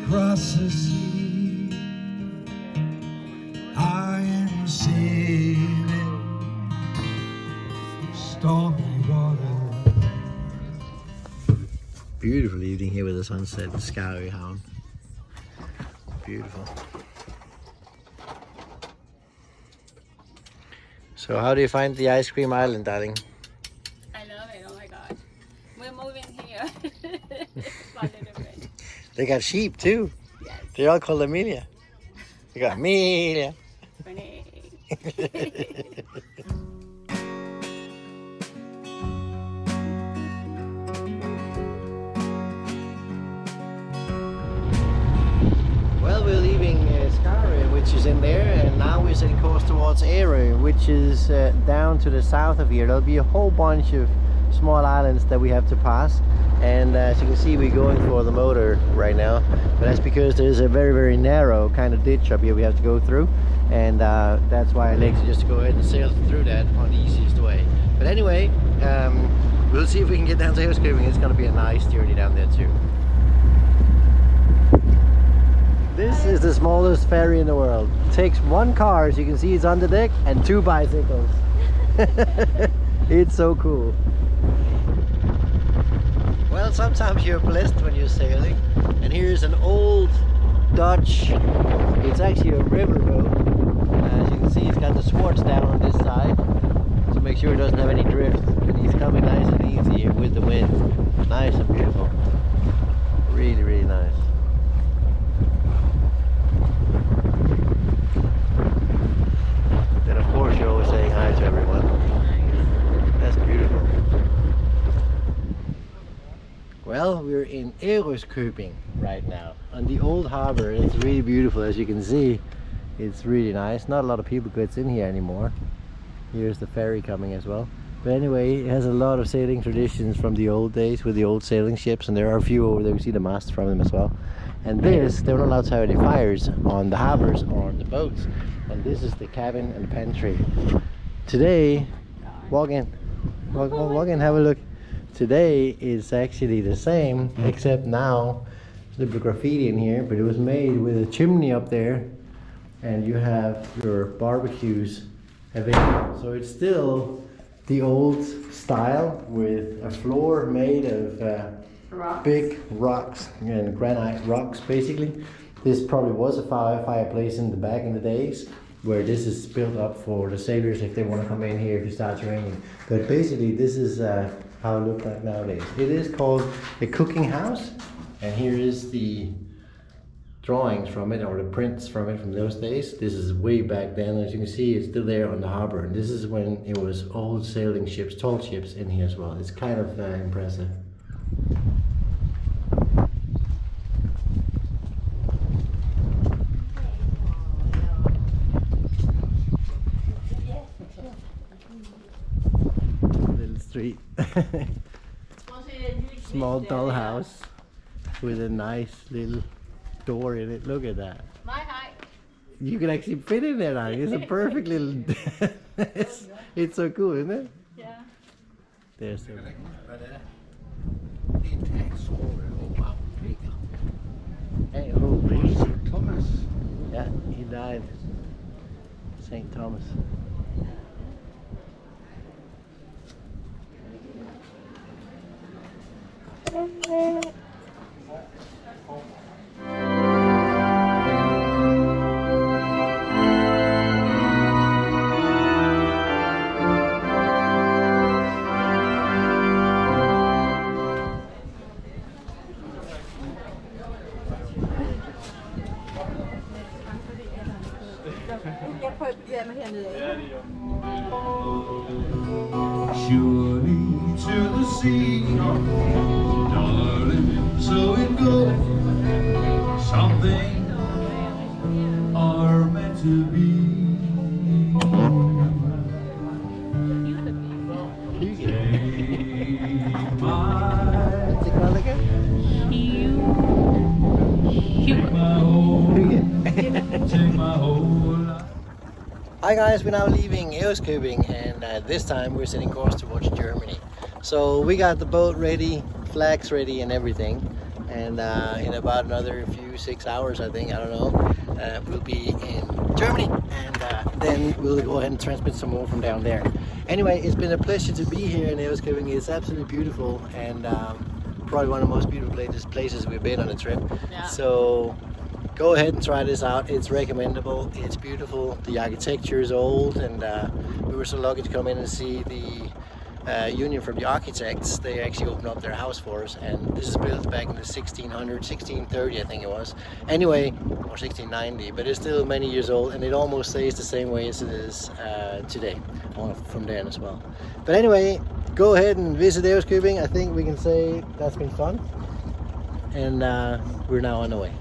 across the sea. I am sailing stormy water. Beautiful evening here with the sunset in Skarø Havn. Beautiful. So how do you find the ice cream island, darling? I love it, oh my god. We're moving here. For a little bit. They got sheep too. Yes. They're all called Amelia. They got Amelia. Rene. Well, we're leaving Skarø, which is in there, and now we're setting course towards Ærø, which is down to the south of here. There'll be a whole bunch of small islands that we have to pass, and as you can see, we're going for the motor right now, but that's because there's a very, very narrow kind of ditch up here we have to go through, and that's why I like to just go ahead and sail through that on the easiest way. But anyway, we'll see if we can get down to Aeroskipping. It's going to be a nice journey down there too. This is the smallest ferry in the world. It takes one car, as you can see, it's on the deck, and 2 bicycles. It's so cool. Well, sometimes you're blessed when you're sailing. And here's an old Dutch, it's actually a river boat. As you can see, it's got the swords down on this side to make sure it doesn't have any drift. And he's coming nice and easy here with the wind. Nice and beautiful. Really, really nice. Then of course you're always saying hi to everyone. That's beautiful. Well, we're in Aeroskipping right now on the old harbor. It's really beautiful, as you can see. It's really nice. Not a lot of people gets in here anymore. Here's the ferry coming as well. But anyway, it has a lot of sailing traditions from the old days with the old sailing ships, and there are a few over there. You see the masts from them as well. And this, they're not allowed to have any fires on the harbors or on the boats. And this is the cabin and the pantry. Today, walk in, have a look. Today is actually the same, except now there's a little graffiti in here, but it was made with a chimney up there, and you have your barbecues available. So it's still the old style with a floor made of big rocks and granite rocks, basically. This probably was a fireplace in the back in the days, where this is built up for the sailors if they want to come in here if it starts raining. But basically this is how it looks like nowadays. It is called a cooking house, and here is the drawings from it, or the prints from it from those days. This is way back then. As you can see, it's still there on the harbor, and this is when it was old sailing ships, tall ships in here as well. It's kind of impressive. Street. Small doll house with a nice little door in it. Look at that. My height. You can actually fit in there now. It's a perfect little it's so cool, isn't it? Yeah. There's the hey, holy Thomas. yeah, he died. St. Thomas. Surely to the sea, darling, so it goes. Something are meant to be. What's it called again? Take my whole life. Hi guys, we're now leaving Aeroskipping, and this time we're setting course towards Germany. So we got the boat ready, flags ready and everything, and in about another 6 hours, I think, I don't know, we'll be in Germany, and then we'll go ahead and transmit some more from down there. Anyway, it's been a pleasure to be here in Ærøskøbing. It's absolutely beautiful, and probably one of the most beautiful places we've been on a trip. Yeah. So go ahead and try this out. It's recommendable. It's beautiful. The architecture is old, and we were so lucky to come in and see the union from the architects. They actually opened up their house for us, and this is built back in the 1630, I think it was. Anyway, or 1690, but it's still many years old, and it almost stays the same way as it is today, or from then as well. But anyway, go ahead and visit Ærøskøbing. I think we can say that's been fun, and we're now on the way.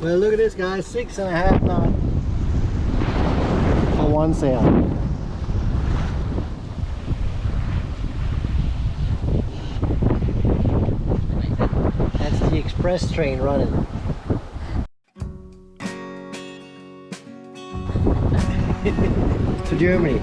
Well, look at this, guys, 6.5 knots for one sail. That's the express train running. To Germany.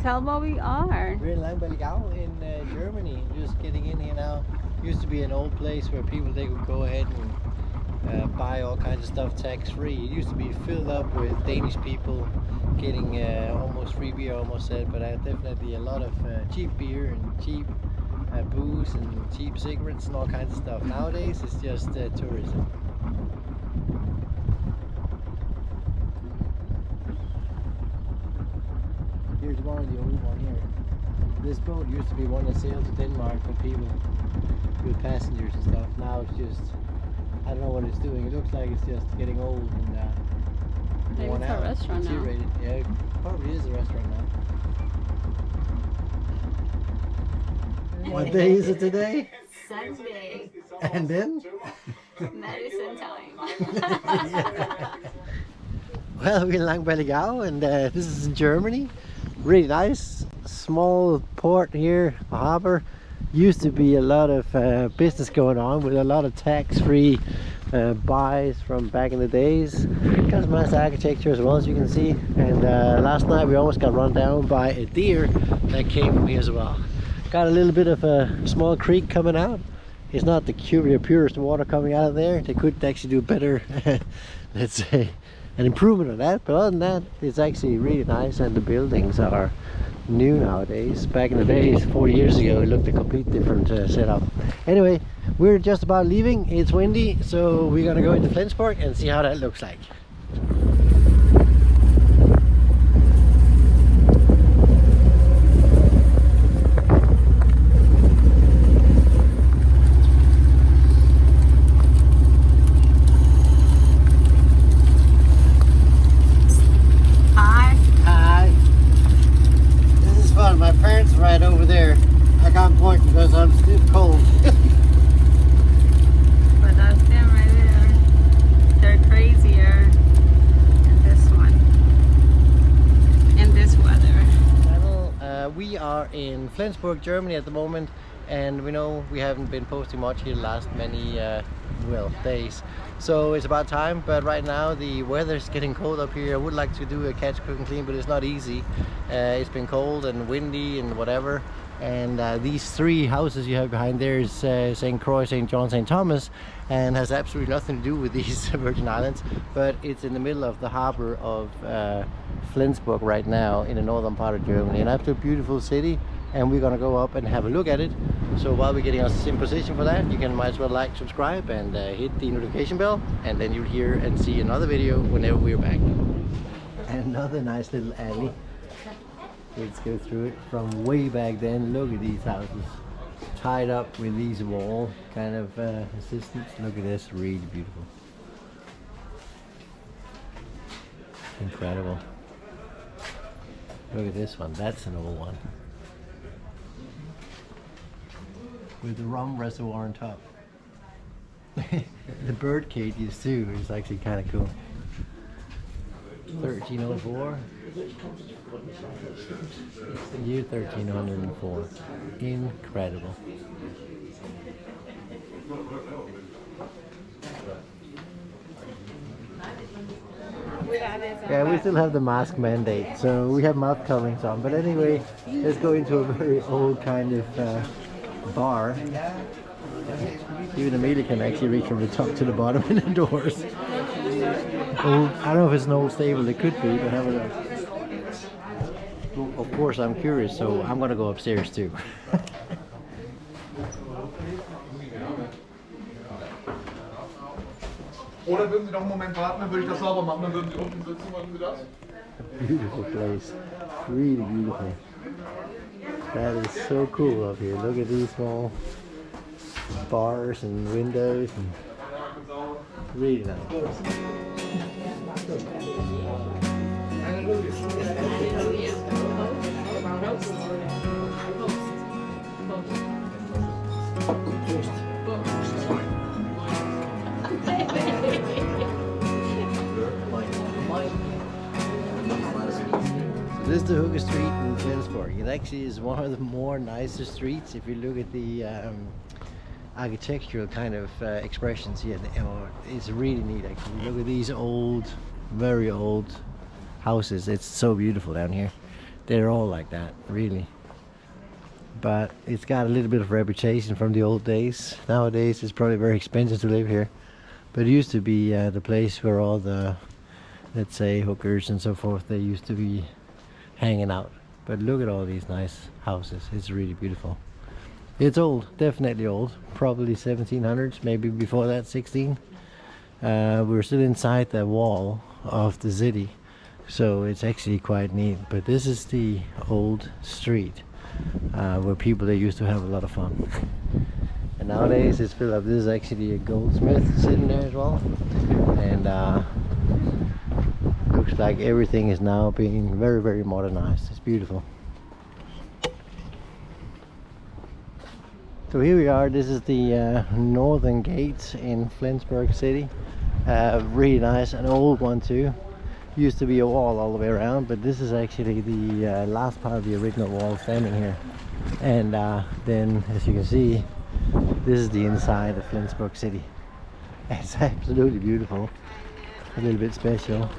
Tell what we are. We're in Langballigau in Germany, just getting in here now. Used to be an old place where people, they could go ahead and buy all kinds of stuff tax-free. It used to be filled up with Danish people getting almost free beer, almost said, but definitely a lot of cheap beer and cheap booze and cheap cigarettes and all kinds of stuff. Nowadays it's just tourism. Here's one of the old one here. This boat used to be one that sailed to Denmark for people with passengers and stuff. Now it's just, I don't know what it's doing. It looks like it's just getting old and Maybe worn it's a out. restaurant now. Deteriorated. Yeah, it probably is a restaurant now. What day is it today? Sunday. And then? Medicine time. Yeah. Well, we're in Langballigau, and this is in Germany. Really nice, small port here, a harbor. Used to be a lot of business going on with a lot of tax-free buys from back in the days. Got some nice architecture as well, as you can see. And last night we almost got run down by a deer that came from here as well. Got a little bit of a small creek coming out. It's not the purest water coming out of there. They could actually do better, let's say, an improvement on that, but other than that, it's actually really nice, and the buildings are new nowadays. Back in the days, 40 years ago, it looked a complete different setup. Anyway, we're just about leaving. It's windy, so we're gonna go into Flensburg and see how that looks like. My parents are right over there. I can't point because I'm still cold. But that's them right there. They're crazier than this one. In this weather. Well, we are in Flensburg, Germany at the moment, and we know we haven't been posting much here the last many days. So it's about time, but right now the weather's getting cold up here. I would like to do a catch, cook and clean, but it's not easy. It's been cold and windy and whatever. And these three houses you have behind there is St. Croix, St. John, St. Thomas, and has absolutely nothing to do with these Virgin Islands, but it's in the middle of the harbor of Flensburg right now in the northern part of Germany. An absolute beautiful city, and we're gonna go up and have a look at it. So while we're getting us in position for that, you can might as well like, subscribe, and hit the notification bell, and then you'll hear and see another video whenever we're back. Another nice little alley. Let's go through it from way back then. Look at these houses tied up with these wall kind of assistants. Look at this, really beautiful. Incredible. Look at this one, that's an old one. With the rum reservoir on top. The bird cages too is actually kind of cool. 1304. It's the year 1304. Incredible. Yeah, we still have the mask mandate, so we have mouth coverings on. But anyway, let's go into a very old kind of bar. Even Amelia can actually reach from the top to the bottom in the doors. Old, I don't know if it's an old stable, it could be, but have a look. Of course, I'm curious, so I'm gonna go upstairs too. Oder würden Sie noch einen Moment warten, dann würde ich das sauber machen, dann würden Sie unten sitzen, wollen Sie das? Beautiful place, really beautiful. That is so cool up here. Look at these small bars and windows, and really nice. This is the Hooker Street in Flensburg. It actually is one of the more nicer streets if you look at the architectural kind of expressions here. It's really neat actually. Look at these old, very old houses. It's so beautiful down here. They're all like that, really. But it's got a little bit of reputation from the old days. Nowadays it's probably very expensive to live here. But it used to be the place where all the, let's say, hookers and so forth, they used to be hanging out. But look at all these nice houses. It's really beautiful. It's old, definitely old, probably 1700s, maybe before that 16. We're still inside the wall of the city, so it's actually quite neat. But this is the old street where people they used to have a lot of fun. And nowadays it's filled up. This is actually a goldsmith sitting there as well, and looks like everything is now being very, very modernized. It's beautiful. So here we are. This is the northern gate in Flensburg city. Really nice, an old one too. Used to be a wall all the way around, but this is actually the last part of the original wall standing here. And then, as you can see, this is the inside of Flensburg city. It's absolutely beautiful, a little bit special.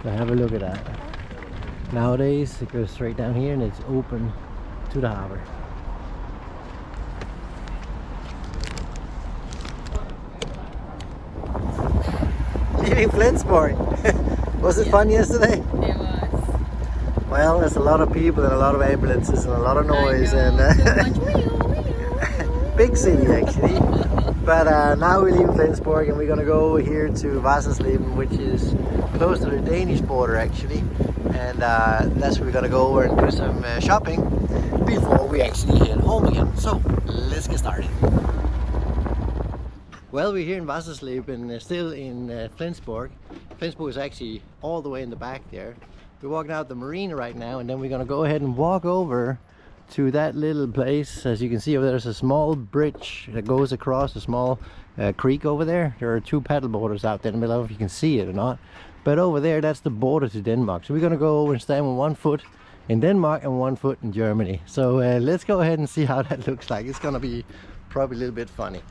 So have a look at that. Nowadays it goes straight down here and it's open to the harbor. Leaving Flensburg. Was it fun yesterday? It was. Well, there's a lot of people and a lot of ambulances and a lot of noise and big city actually. But now we're leaving Flensburg and we're gonna go over here to Wassersleben, which is close to the Danish border actually. And that's where we're gonna go over and do some shopping before we actually head home again. So let's get started. Well, we're here in Wassersleben, still in Flensburg. Flensburg is actually all the way in the back there. We're walking out the marina right now, and then we're gonna go ahead and walk over to that little place. As you can see over there, there's a small bridge that goes across a small creek over there. There are two paddle boarders out there in the middle. I don't know if you can see it or not. But over there, that's the border to Denmark. So we're gonna go over and stand with 1 foot in Denmark and 1 foot in Germany. So let's go ahead and see how that looks like. It's gonna be probably a little bit funny.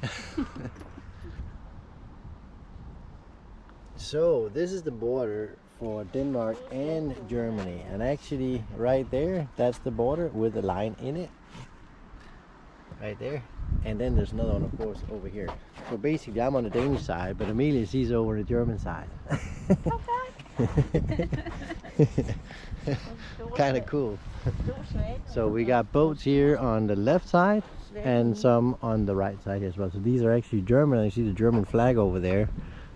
So this is the border for Denmark and Germany, and actually right there, that's the border with a line in it right there. And then there's another one, of course, over here. So basically I'm on the Danish side, but Amelia, she's over the German side. Kind of cool. So we got boats here on the left side and some on the right side as well. So these are actually German. You see the German flag over there.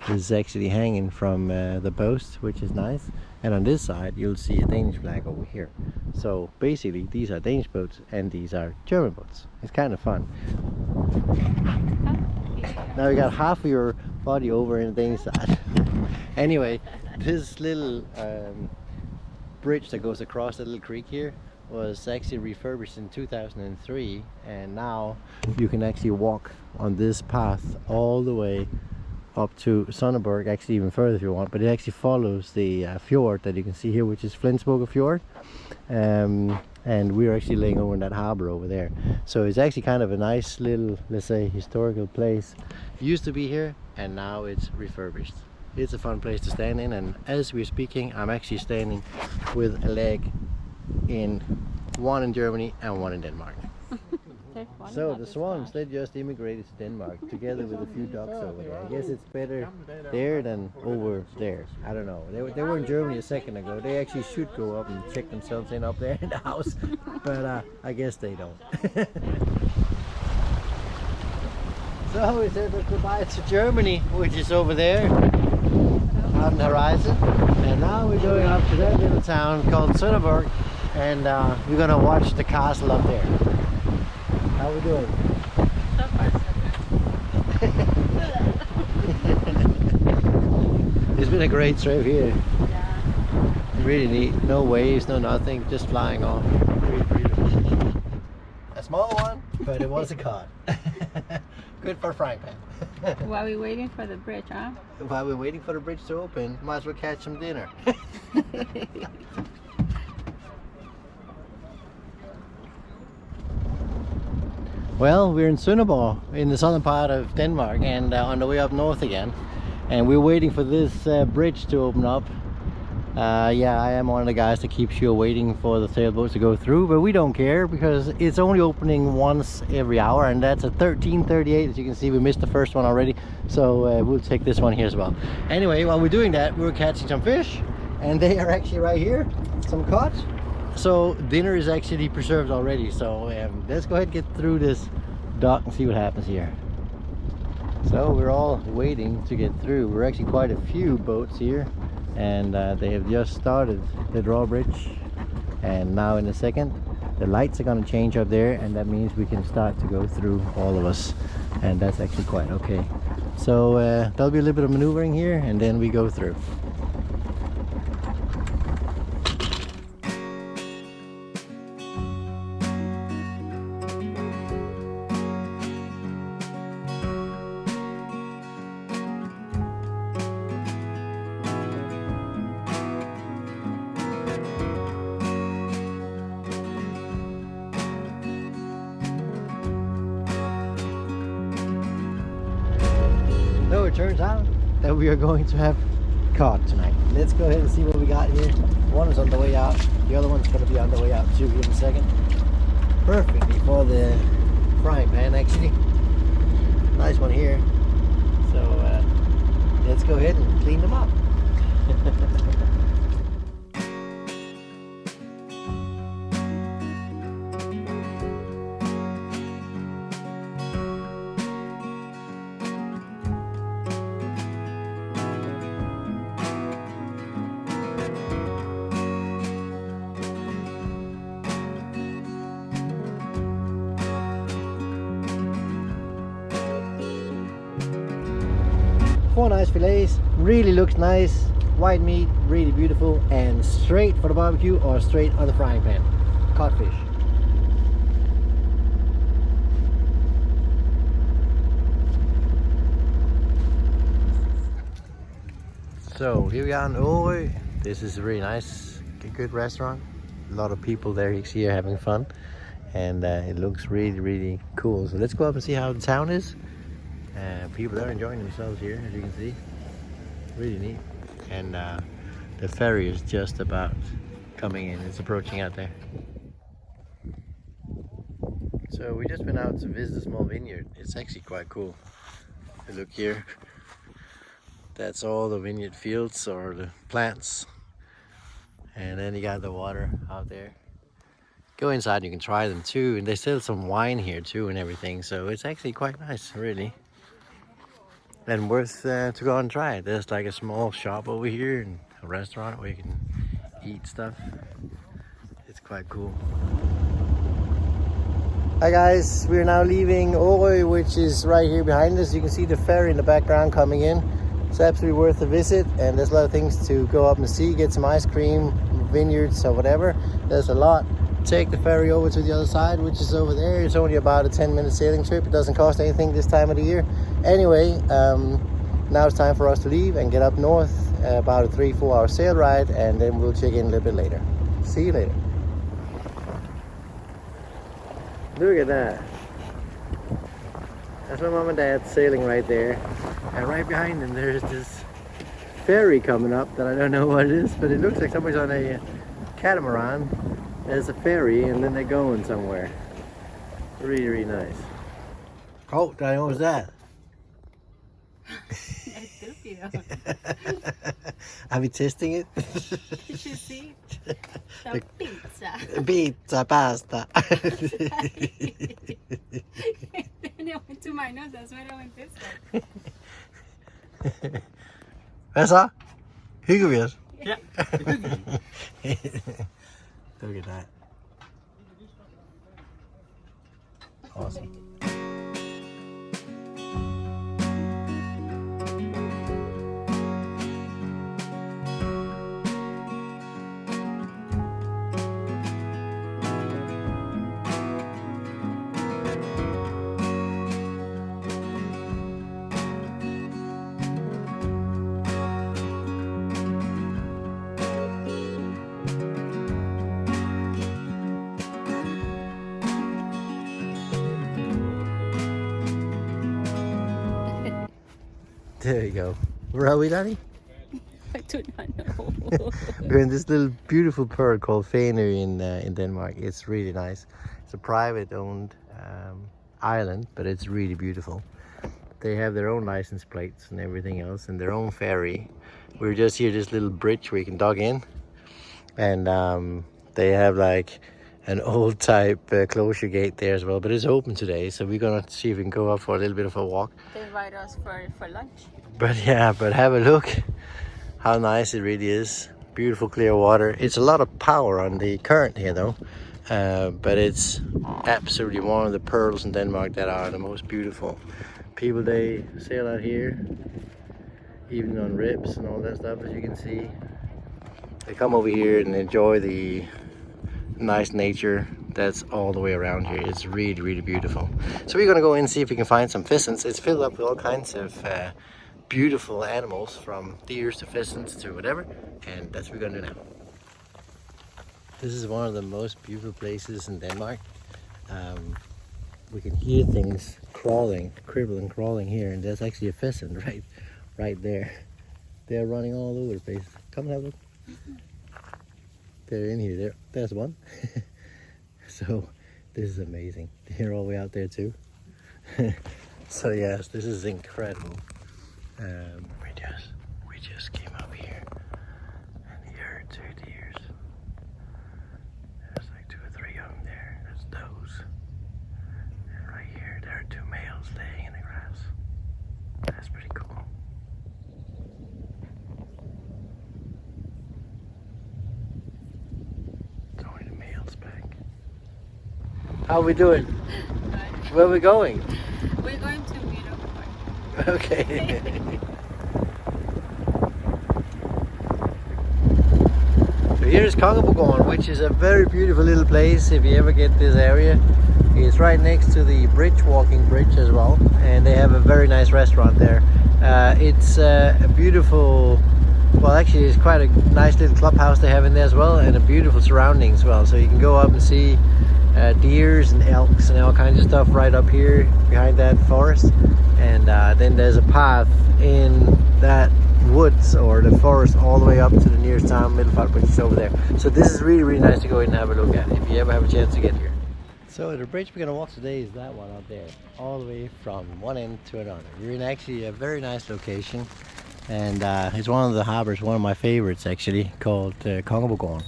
This is actually hanging from the post, which is nice. And on this side you'll see a Danish flag over here. So basically these are Danish boats and these are German boats. It's kind of fun. Now you got half of your body over in the Danish side. Anyway, this little bridge that goes across the little creek here was actually refurbished in 2003, and now you can actually walk on this path all the way up to Sønderborg, actually even further if you want, but it actually follows the fjord that you can see here, which is Flensburg fjord. And we're actually laying over in that harbor over there. So it's actually kind of a nice little, let's say, historical place. It used to be here and now it's refurbished. It's a fun place to stand in, and as we're speaking I'm actually standing with a leg in one in Germany and one in Denmark. So the swans, they just immigrated to Denmark together with a few ducks over there. I guess it's better there than over there. I don't know. They were in Germany a second ago. They actually should go up and check themselves in up there in the house, but I guess they don't. So we said goodbye to Germany, which is over there on the horizon, and now we're going up to that little town called Sønderborg, and we're gonna watch the castle up there. How we doing? So far, so good. It's been a great trip here. Yeah. Really neat. No waves, no nothing, just flying off. A small one, but it was a cod. Good for a frying pan. While we're waiting for the bridge, huh? While we're waiting for the bridge to open, might as well catch some dinner. Well, we're in Sønderborg, in the southern part of Denmark, and on the way up north again. And we're waiting for this bridge to open up. Yeah, I am one of the guys that keeps you waiting for the sailboats to go through, but we don't care because it's only opening once every hour, and that's at 13:38. As you can see, we missed the first one already, so we'll take this one here as well. Anyway, while we're doing that, we're catching some fish, and they are actually right here, some cod. So dinner is actually preserved already, so let's go ahead and get through this dock and see what happens here. So we're all waiting to get through. We're actually quite a few boats here, and they have just started the drawbridge, and now in a second the lights are going to change up there, and that means we can start to go through, all of us, and that's actually quite okay. So there'll be a little bit of maneuvering here and then we go through. So it turns out that we are going to have cod tonight. Let's go ahead and see what we got here. One is on the way out, the other one's going to be on the way out too here in a second. Perfectly for the frying pan actually. Nice one here. So let's go ahead and clean them up. Four nice fillets, really looks nice, white meat, really beautiful, and straight for the barbecue or straight on the frying pan. Codfish. So here we are in Ærø. This is a really nice, good restaurant. A lot of people there here having fun, and it looks really cool. So let's go up and see how the town is. People are enjoying themselves here, as you can see. Really neat. And the ferry is just about coming in. It's approaching out there. So we just went out to visit a small vineyard. It's actually quite cool. If you look here, that's all the vineyard fields or the plants. And then you got the water out there. Go inside, you can try them too. And they sell some wine here too and everything. So it's actually quite nice, really. And worth to go and try it. There's like a small shop over here and a restaurant where you can eat stuff. It's quite cool. Hi guys, we're now leaving Ærø, which is right here behind us. You can see the ferry in the background coming in. It's absolutely worth a visit, and there's a lot of things to go up and see, get some ice cream, vineyards or whatever. There's a lot. Take the ferry over to the other side, which is over there. It's only about a 10-minute sailing trip. It doesn't cost anything this time of the year. Anyway, now it's time for us to leave and get up north, about a 3-4 hour sail ride, and then we'll check in a little bit later. See you later. Look at that. That's my mom and dad sailing right there, and right behind them there's this ferry coming up that I don't know what it is, but it looks like somebody's on a catamaran. There's a ferry and then they're going somewhere. Really, really nice. Oh, Danny, what was that? Are we testing it? Did you see? The pizza. Pizza, pasta. Then it went to my nose, that's why I went this way. Hvad så? Hygger vi os? Ja. Look at that. Awesome. There you go. Where are we, Danny? I do not know. We're in this little beautiful port called Fener in Denmark. It's really nice. It's a private-owned island, but it's really beautiful. They have their own license plates and everything else, and their own ferry. We're just here, this little bridge where you can dock in, and they have like an old type closure gate there as well, but it's open today, so we're gonna see if we can go up for a little bit of a walk. They invite us for lunch. But yeah, but have a look how nice it really is. Beautiful clear water. It's a lot of power on the current here though, but it's absolutely one of the pearls in Denmark that are the most beautiful. People, they sail out here, even on rips and all that stuff, as you can see. They come over here and enjoy the nice nature that's all the way around here. It's really, really beautiful. So we're gonna go in and see if we can find some pheasants. It's filled up with all kinds of beautiful animals, from deers to pheasants to whatever, and that's what we're gonna do now. This is one of the most beautiful places in Denmark. We can hear things crawling, cribbling, crawling here, and there's actually a pheasant right there. They're running all over the place. Come and have a look. They're in here. There's one. So this is amazing. They're all the way out there too. So yes, this is incredible. We just came up here and you heard 2 deers. There's like 2 or 3 of them there. That's those. And right here there are 2 males laying in the grass. That's pretty cool. It's only the males back. How are we doing? Where are we going? We're going to Middelfart. Okay. So here's Kongeborgården, which is a very beautiful little place if you ever get this area. It's right next to the walking bridge as well, and they have a very nice restaurant there. It's a beautiful, well actually it's quite a nice little clubhouse they have in there as well, and a beautiful surroundings as well. So you can go up and see deers and elks and all kinds of stuff right up here behind that forest, and then there's a path in that woods or the forest all the way up to the nearest town, Middelfart, which is over there. So this is really, really nice to go in and have a look at if you ever have a chance to get here. So the bridge we're going to walk today is that one out there, all the way from one end to another. You're in actually a very nice location, and it's one of the harbors, one of my favorites actually, called Kongeborgården.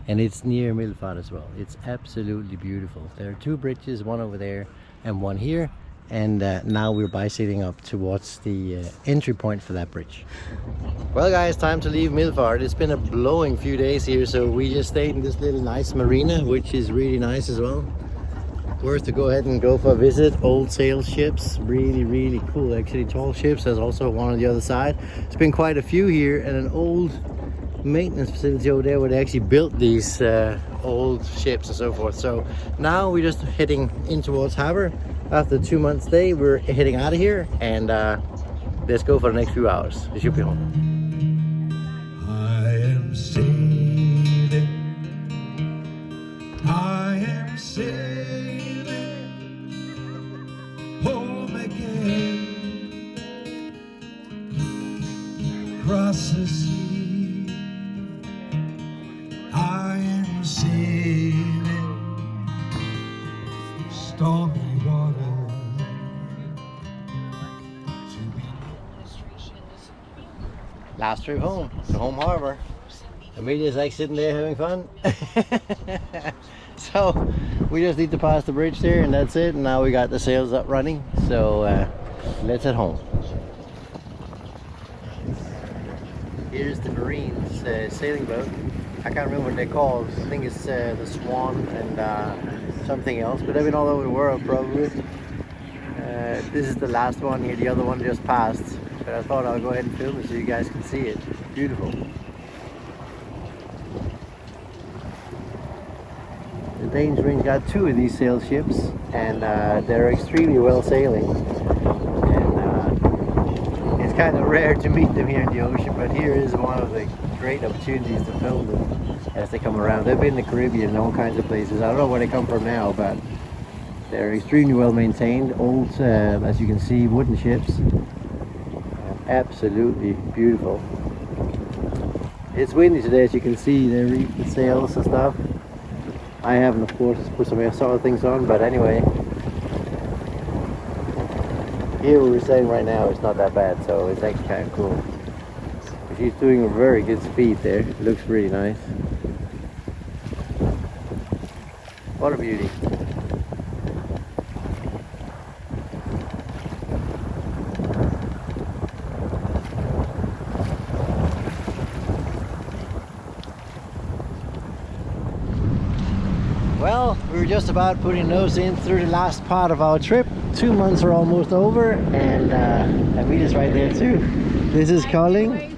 And it's near Middelfart as well. It's absolutely beautiful. There are 2 bridges, one over there and one here. And now we're bicycling up towards the entry point for that bridge. Well guys, time to leave Middelfart. It's been a blowing few days here, so we just stayed in this little nice marina, which is really nice as well. Worth to go ahead and go for a visit. Old sail ships, really, really cool. Actually, tall ships. There's also one on the other side. There's been quite a few here, and an old maintenance facility over there where they actually built these old ships and so forth. So now we're just heading in towards harbor. After 2 months stay, we're heading out of here, and let's go for the next few hours. We should be home. I am sailing. I am sailing home again. Across the sea. I am sailing stormy water. Last trip home to home harbor. Amelia's like sitting there having fun. So we just need to pass the bridge there and that's it. And now we got the sails up running. So let's head home. Here's the Marines sailing boat. I can't remember what they're called. I think it's the Swan and something else. But they've been all over the world probably. This is the last one here. The other one just passed. But I thought I'll go ahead and film it so you guys can see it. Beautiful. The Danish Marines got 2 of these sail ships and they're extremely well sailing. And it's kind of rare to meet them here in the ocean, but here is one of the great opportunities to film them as they come around. They've been in the Caribbean and all kinds of places. I don't know where they come from now, but they're extremely well maintained. Old, as you can see, wooden ships. Absolutely beautiful. It's windy today, as you can see. They reef the sails and stuff. I haven't, of course, put some sort of things on, but anyway. Here where we're sailing right now, it's not that bad, so it's actually kind of cool. She's doing a very good speed there. It looks really nice. What a beauty. Well, we were just about putting those in through the last part of our trip. 2 months are almost over, and Amelia's right there too. This is Kolding.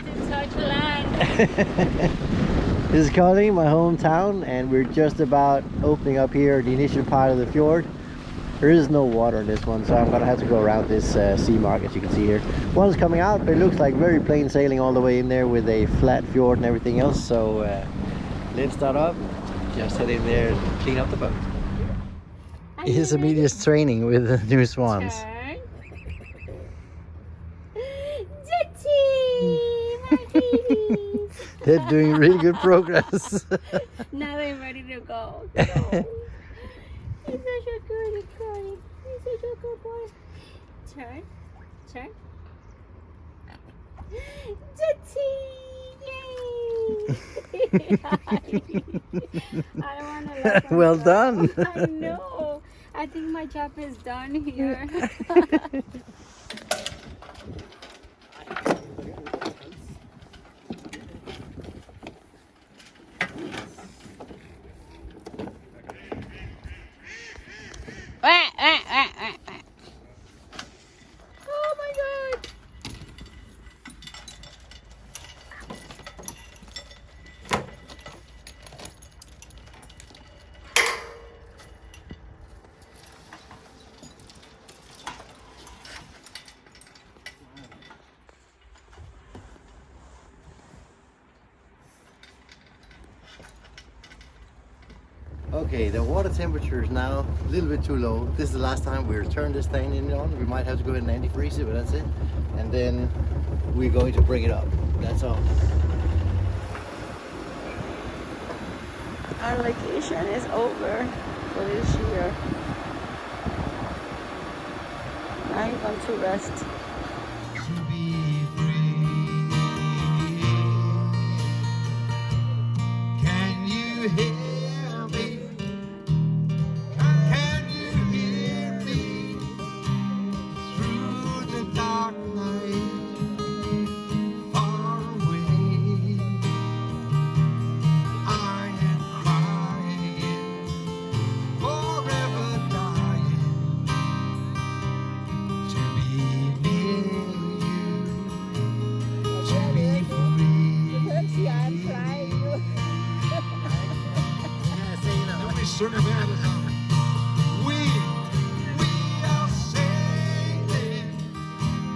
This is Kolding, my hometown, and we're just about opening up here the initial part of the fjord. There is no water in this one, so I'm gonna have to go around this sea mark, as you can see here. One's coming out, but it looks like very plain sailing all the way in there with a flat fjord and everything else. So let's start up. Just head in there and clean up the boat. Here's Amelia's training with the new swans. They're doing really good progress. Now they're ready to go. He's such a good boy. He's such a good boy. Turn. Turn. Jetty! Yay! I don't want to let them Well go. done. I know. I think my job is done here. Oh my god! Okay, the water temperature is now a little bit too low. This is the last time we return this thing in on. We might have to go ahead and antifreeze it, but that's it. And then we're going to bring it up. That's all. Our vacation is over for this year. Now you're going to rest. To be free. Can you hear me? Can you hear me? Through the dark night, far away. I am crying, forever dying. To be near you, to be free. We surely man is on. We are sailing,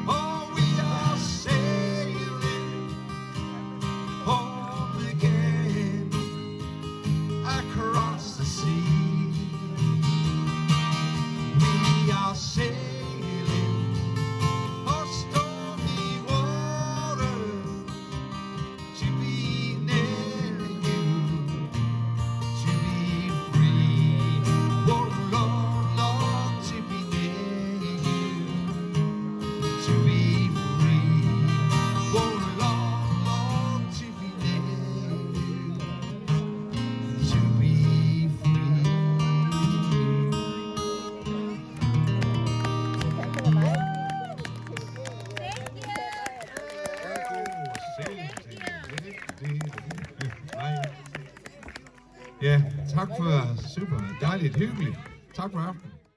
oh we are tak for super dejligt hyggeligt. Tak for aftenen.